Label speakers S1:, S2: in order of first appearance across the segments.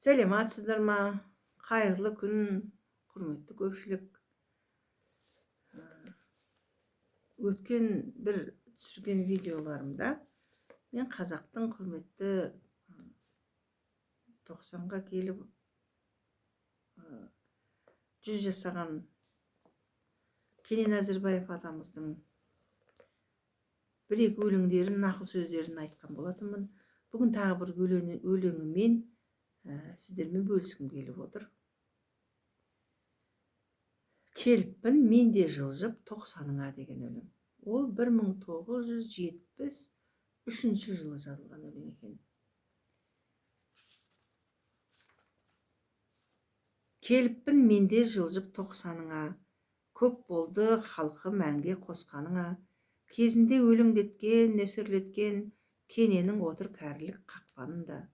S1: Сәлематсыздар ма? Қайырлы күн, құрметті көпшілік. Өткен бір түсірген видеоларымда мен қазақтың құрметті 90-ға келіп 100 жасаған Кенен Әзірбаев атамыздың бір-екі өлеңдерін, нақыл сөздерін айтқан болатынмын. Бүгін тағы бір өлеңімен сіздермен бөліскім келіп отыр. Келіппін мен де жылжып 90-ыңа деген өлең. Ол 1973 жылы жазылған өлең екен. Келіппін мен де жылжып 90-ыңа, көп болды халқы мәңге қосқаныңа, кезінде өлеңдеткен, нөсерлеткен Кененің отыр кәрілік қақпанында.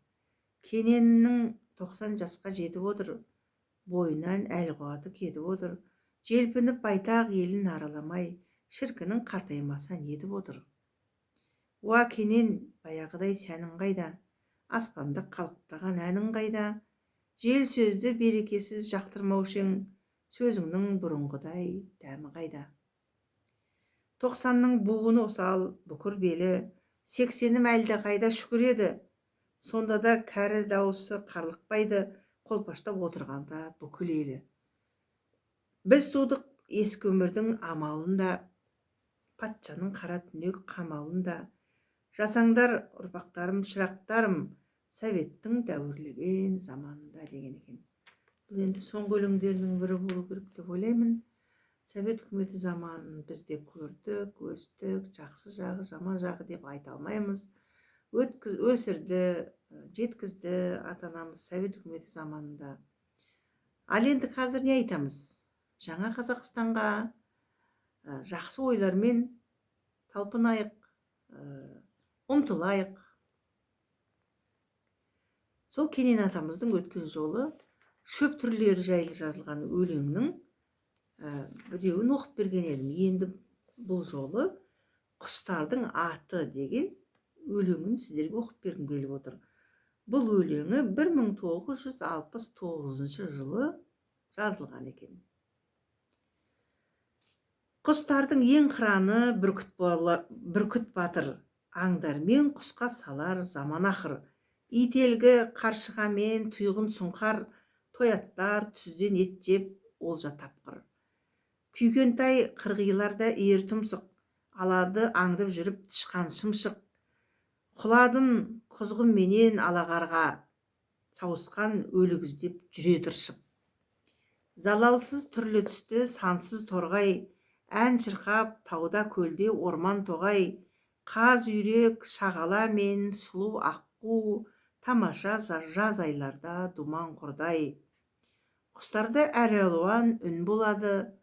S1: Кененнің 90 жасқа жетіп отыр, бойынан әл-қуаты кетіп отыр, желпініп байтақ елін араламай, шіркінің қартаймаса нетіп отыр. Уа Кенен, баяғыдай сәнің қайда, аспанды қалықтаған әнің қайда, жел сөзді берекесіз жақтырмаушың, сөзіңнің бұрынғыдай дәмі қайда. 90-ның буыны осал, бүкір белі, 80-ім әлді қайда шүкір еді, сонда да кәрі дауысы қарлықпайды, қолпаштап отырғанда бүкіл елі. Біз тудық ескі өмірдің амалында, патшаның қара түнек қамалында, жасаңдар ұрпақтарым, шырақтарым, советтің дәуірлеген заманында деген екен. Бұл енді соңғы өлеңдерінің бірі болу керек деп ойлаймын. Совет үкіметі заманын біз де көрдік, өстік, жақсы жағы, жаман жағы деп айта алмаймыз. Өсірді, жеткізді ата-анамыз совет үкіметі заманында. Ал енді қазір не айтамыз? Жаңа Қазақстанға жақсы ойлармен талпынайық, ұмтылайық. Сол Кенен атамыздың өткен жолы шөп түрлері жайлы жазылған өлеңнің біреуін оқып берген едім. Енді бұл жолы құстардың аты деген өлеңін сіздерге оқып бергім келіп отыр. Бұл өлеңі 1969 жылы жазылған екен. Құстардың ең қыраны бүркіт батыр, аңдармен құсқа салар заман ақыр. Ителгі қаршығамен тұйғын сұңқар, тояттар түзден ет жеп олжа тапқыр. Күйгентай қырғиларда ер тұмсық, алады аңдып жүріп тышқан шымшық. Құладын құзғынменен алағарға, сауысқан өлік іздеп жүре тыршып. Залалсыз түрлі түсті сансыз торғай, ән шырқап тауда көлде орман тоғай, қаз үйрек шағала мен сұлу аққу, тамаша жаз айларда думан құрдай. Құстарда әралуан үн болады,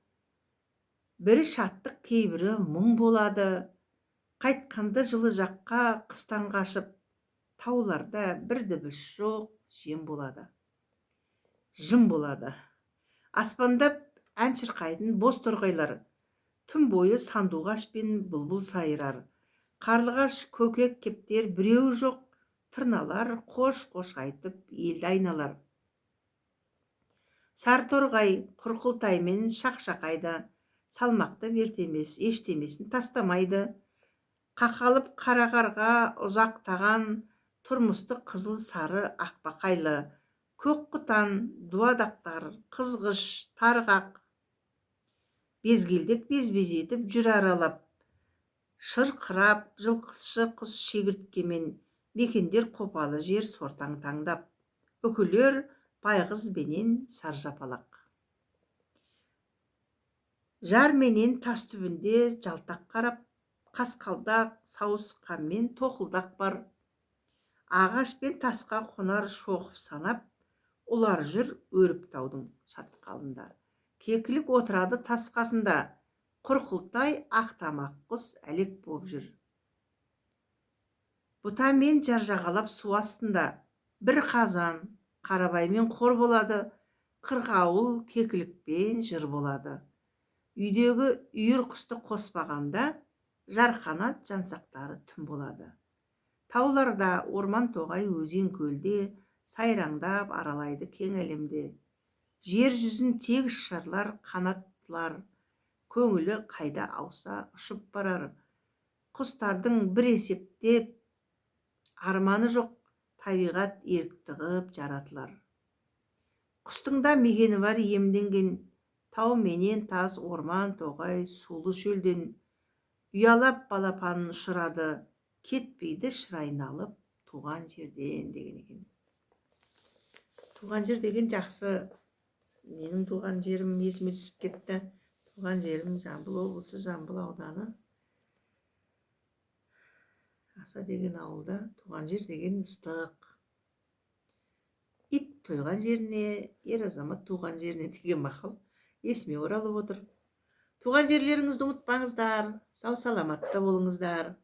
S1: бірі шаттық кейбірі мұң болады. Қайтқанды жылы жаққа қыстан қашып, тауларда бір дыбыс жоқ, жем болады. Жым болады. Аспандап ән шырқайтын боз торғайлар, түн бойы сандуғаш пен бұлбұл сайрар. Қарлығаш көкек кептер біреу жоқ, тырналар қош-қош айтып елді айналар. Сарторғай құрқылтаймен шақшақайда, салмақты вертемес ештемесін тастамайды. Қақалып қара қарға ұзақтаған, тұрмысты қызыл сары ақбақайлы, көк құтан, дуадақтар, қызғыш, тарғақ. Безгелдек безбез етіп жүр аралап, шырқырап, жылқышы құс шегірткемен, мекендер қопалы жер сортаң таңдап, үкілер байғызбенен саржапалақ. Жар менен тас түбінде жалтақ қарап, қасқалдақ, сауысқанмен тоқылдақ бар. Ағаш пен тасқа қонар шоқып санап, ұлар жүр өріп таудың шатқалында. Кекілік отырады тас қасында, құрқылтай ақтамақ құс әлек боп жүр. Бұтамен жар жағалап су астында, бір қазан қарабаймен қор болады, қырғауыл кекілікпен жыр болады. Үйдегі үйір құсты қоспағанда, жарқанат жансақтары түн болады. Тауларда орман тоғай өзен көлде, сайраңдап аралайды кең әлемде. Жер жүзін тегіс шарлар, қанаттылар, көңілі қайда ауса ұшып барар. Құстардың бір есептеп арманы жоқ, табиғат ерікті қып жаратылар. Құстың да мекені бар иемденген, тау менен тас, орман, тоғай, сулы шөлден. Ұялап балапанын ұшырады, кетпейді шырайын алып туған жерден деген екен. Туған жер деген жақсы. Менің туған жерім есіме түсіп кетті. Туған жерім Жамбыл облысы, Жамбыл ауданы. Аса деген ауылда туған жер деген ыстық. Ит тойған жеріне, ер азамат туған жеріне деген мақал есіме оралып отыр. Туған жерлеріңізді ұмытпаңыздар, сау саламатта болыңыздар.